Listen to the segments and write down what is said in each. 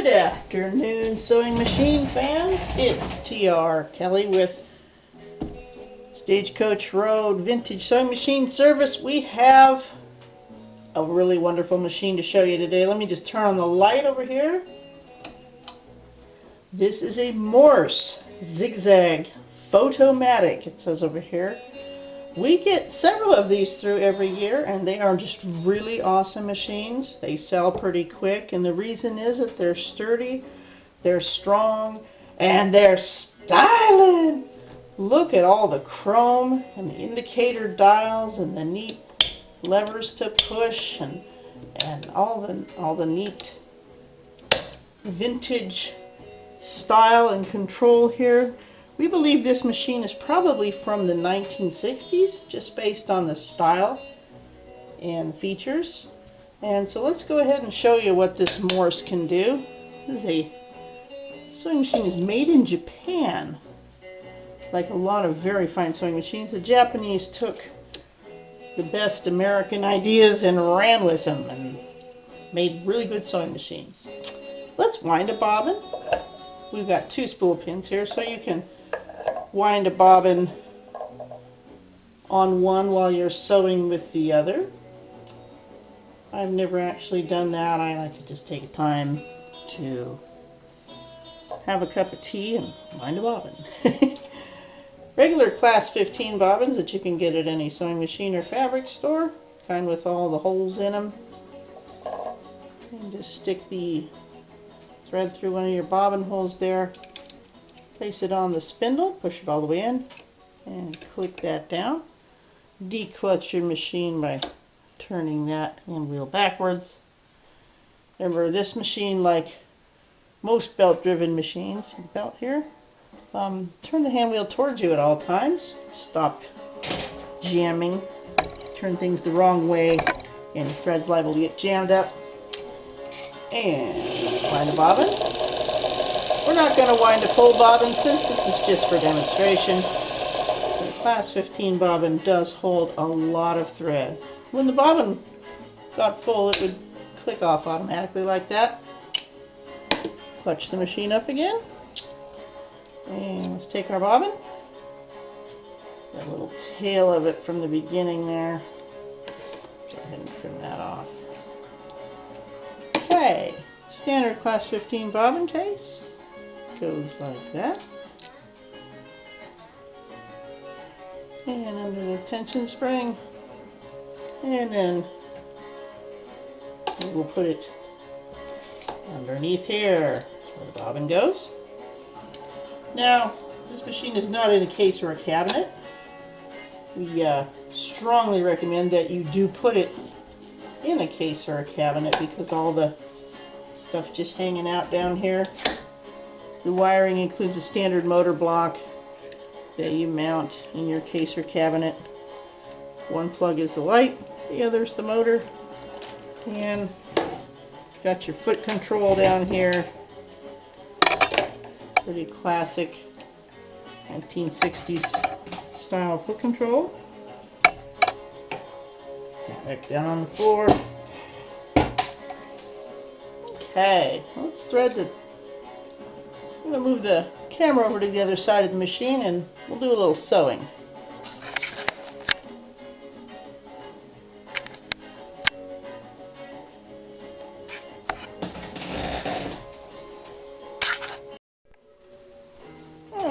Good afternoon, sewing machine fans. It's TR Kelly with Stagecoach Road Vintage Sewing Machine Service. We have a really wonderful machine to show you today. Let me just turn on the light over here. This is a Morse zigzag photomatic, it says over here. We get several of these through every year, and they are just really awesome machines. They sell pretty quick, and the reason is that they're sturdy, they're strong, and they're styling. Look at all the chrome and the indicator dials and the neat levers to push and all the neat vintage style and control here. We believe this machine is probably from the 1960s, just based on the style and features. And so let's go ahead and show you what this Morse can do. This is a sewing machine is made in Japan. Like a lot of very fine sewing machines, the Japanese took the best American ideas and ran with them and made really good sewing machines. Let's wind a bobbin. We've got two spool pins here, so you can wind a bobbin on one while you're sewing with the other. I've never actually done that. I like to just take time to have a cup of tea and wind a bobbin. Regular class 15 bobbins that you can get at any sewing machine or fabric store, kind with all the holes in them. And just stick the thread through one of your bobbin holes there. Place it on the spindle, push it all the way in, and click that down. Declutch your machine by turning that hand wheel backwards. Remember, this machine, like most belt-driven machines, the belt here, turn the hand wheel towards you at all times. Stop jamming. Turn things the wrong way, and the thread's liable to get jammed up. And wind the bobbin. We're not going to wind a full bobbin since this is just for demonstration. The class 15 bobbin does hold a lot of thread. When the bobbin got full, it would click off automatically like that. Clutch the machine up again. And let's take our bobbin. That little tail of it from the beginning there. Go ahead and trim that off. Okay, standard class 15 bobbin case. Goes like that. And under the tension spring. And then we'll put it underneath here. That's where the bobbin goes. Now, this machine is not in a case or a cabinet. We strongly recommend that you do put it in a case or a cabinet because all the stuff just hanging out down here. The wiring includes a standard motor block that you mount in your case or cabinet. One plug is the light, the other is the motor. And got your foot control down here. Pretty classic 1960s style foot control. Back down on the floor. Okay, let's thread the... I'm going to move the camera over to the other side of the machine and we'll do a little sewing.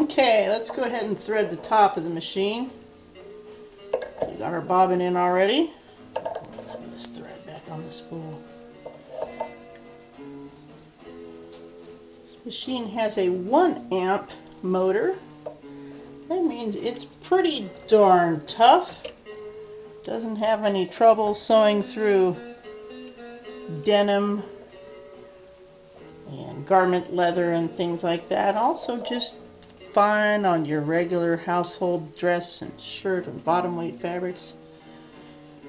Okay, let's go ahead and thread the top of the machine. We've got our bobbin in already. Let's get this thread back on the spool. Machine has a 1 amp motor. That means it's pretty darn tough. Doesn't have any trouble sewing through denim and garment leather and things like that. Also just fine on your regular household dress and shirt and bottom weight fabrics,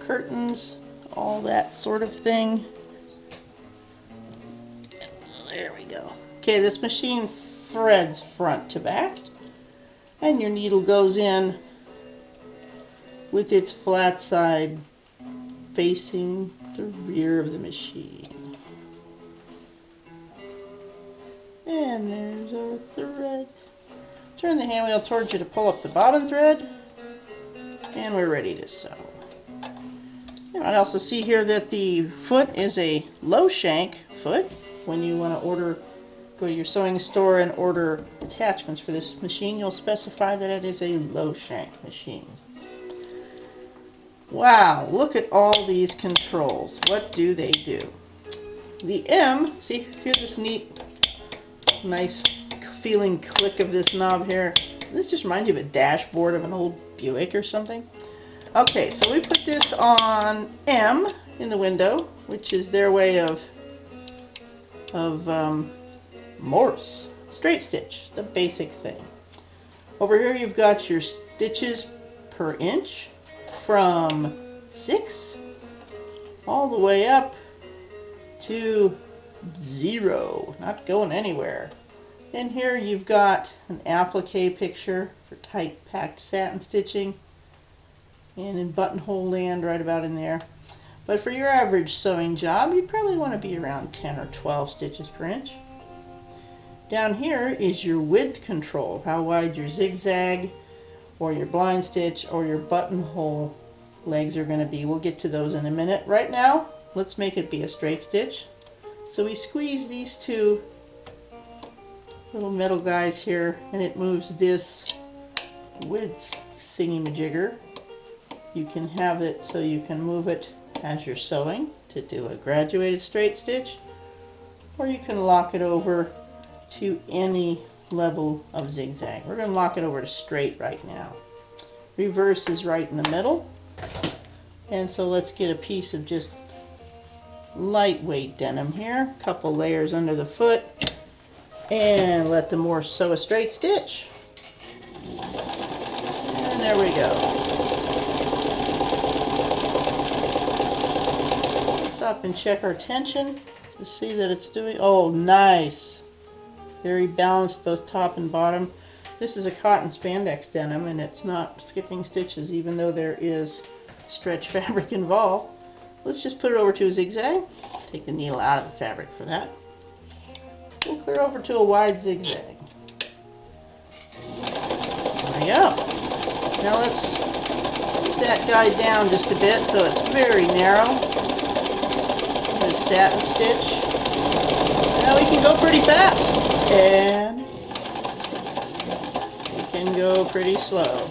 curtains, all that sort of thing. There we go. Okay, this machine threads front to back, and your needle goes in with its flat side facing the rear of the machine. Turn the hand wheel towards you to pull up the bobbin thread, and we're ready to sew. You might also see here that the foot is a low shank foot. When you want to go to your sewing store and order attachments for this machine, you'll specify that it is a low shank machine. Wow, look at all these controls. What do they do? The M, see, here's this neat, nice feeling click of this knob here. This just reminds you of a dashboard of an old Buick or something. Okay, so we put this on M in the window, which is their way of Morse, straight stitch, the basic thing. Over here you've got your stitches per inch from 6 all the way up to 0, not going anywhere. And here you've got an applique picture for tight packed satin stitching, and in buttonhole land right about in there. But for your average sewing job, you probably want to be around 10 or 12 stitches per inch. Down here is your width control, how wide your zigzag or your blind stitch or your buttonhole legs are going to be. We'll get to those in a minute. Right now, let's make it be a straight stitch. So we squeeze these two little metal guys here, and it moves this width thingy-majigger. You can have it so you can move it as you're sewing to do a graduated straight stitch, or you can lock it over to any level of zigzag. We're going to lock it over to straight right now. Reverse is right in the middle, and so let's get a piece of just lightweight denim here, a couple layers under the foot, and let the Morse sew a straight stitch. And there we go. Stop and check our tension to see that it's doing, oh nice, very balanced both top and bottom. This is a cotton spandex denim, and it's not skipping stitches even though there is stretch fabric involved. Let's just put it over to a zigzag. Take the needle out of the fabric for that. We'll clear over to a wide zigzag. There we go. Now let's put that guy down just a bit so it's very narrow. There's a satin stitch. Now we can go pretty fast. And we can go pretty slow.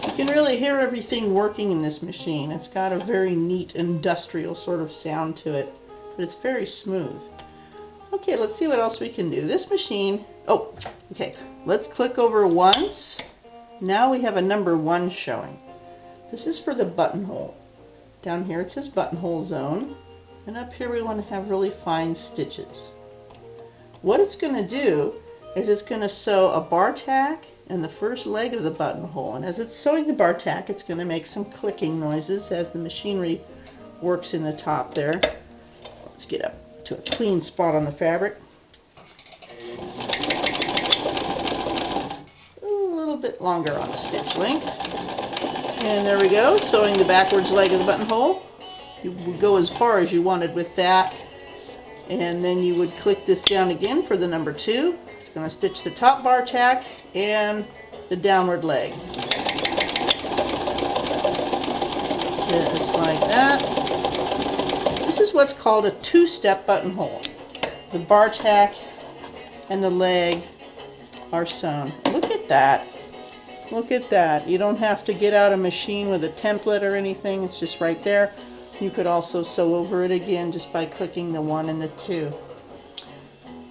You can really hear everything working in this machine. It's got a very neat industrial sort of sound to it, but it's very smooth. Okay, let's see what else we can do. This machine, oh, okay, let's click over once. Now we have a number 1 showing. This is for the buttonhole. Down here it says buttonhole zone, and up here we want to have really fine stitches. What it's going to do is it's going to sew a bar tack and the first leg of the buttonhole, and as it's sewing the bar tack, it's going to make some clicking noises as the machinery works in the top there. Let's get up to a clean spot on the fabric. A little bit longer on the stitch length. And there we go, sewing the backwards leg of the buttonhole. You would go as far as you wanted with that, and then you would click this down again for the number 2. It's going to stitch the top bar tack and the downward leg. Just like that. This is what's called a 2-step buttonhole. The bar tack and the leg are sewn. Look at that. Look at that. You don't have to get out a machine with a template or anything. It's just right there. You could also sew over it again just by clicking the 1 and the 2.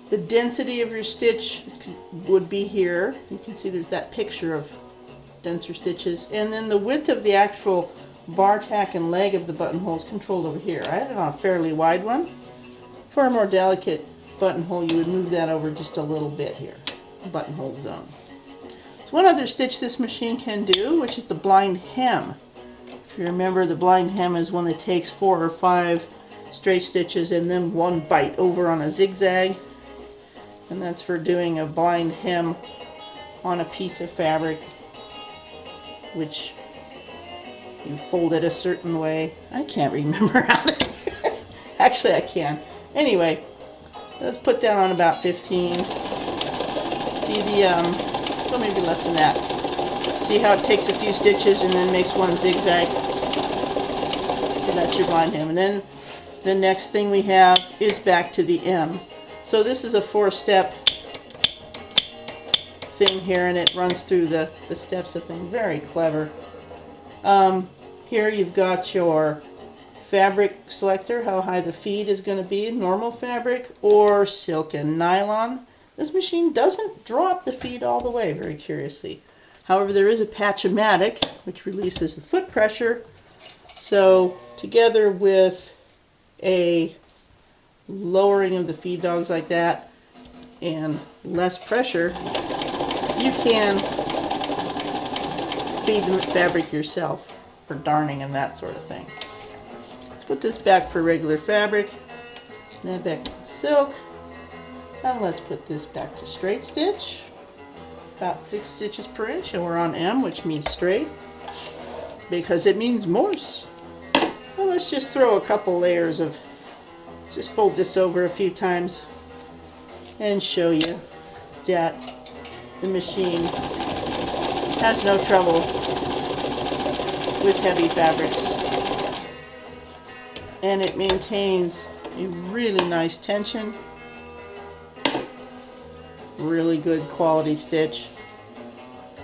The density of your stitch would be here. You can see there's that picture of denser stitches. And then the width of the actual bar tack and leg of the buttonhole is controlled over here. I had it on a fairly wide one. For a more delicate buttonhole, you would move that over just a little bit here. Buttonhole zone. So one other stitch this machine can do, which is the blind hem. If you remember, the blind hem is one that takes 4 or 5 straight stitches and then 1 bite over on a zigzag. And that's for doing a blind hem on a piece of fabric, which you fold it a certain way. I can't remember how to... Actually, I can. Anyway, let's put that on about 15. See the, well, maybe less than that. See how it takes a few stitches and then makes one zigzag? So that's your blind hem. And then the next thing we have is back to the M. So this is a 4-step thing here, and it runs through the steps of things. Very clever. Here you've got your fabric selector, how high the feed is going to be, normal fabric or silk and nylon. This machine doesn't drop the feed all the way, very curiously. However, there is a patch-o-matic which releases the foot pressure. So together with a lowering of the feed dogs like that and less pressure, you can feed the fabric yourself for darning and that sort of thing. Let's put this back for regular fabric, then back to silk, and let's put this back to straight stitch, about 6 stitches per inch, and we're on M, which means straight, because it means Morse. Well, let's just throw a couple layers of, just fold this over a few times and show you that the machine has no trouble with heavy fabrics, and it maintains a really nice tension, really good quality stitch.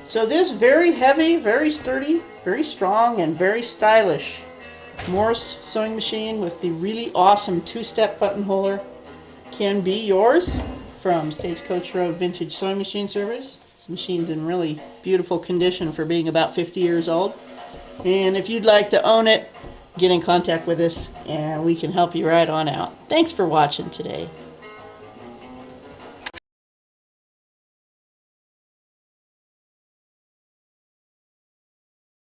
So this very heavy, very sturdy, very strong, and very stylish Morse sewing machine with the really awesome 2-step buttonholer can be yours from Stagecoach Road Vintage Sewing Machine Service. This machine's in really beautiful condition for being about 50 years old. And if you'd like to own it, get in contact with us and we can help you right on out. Thanks for watching today.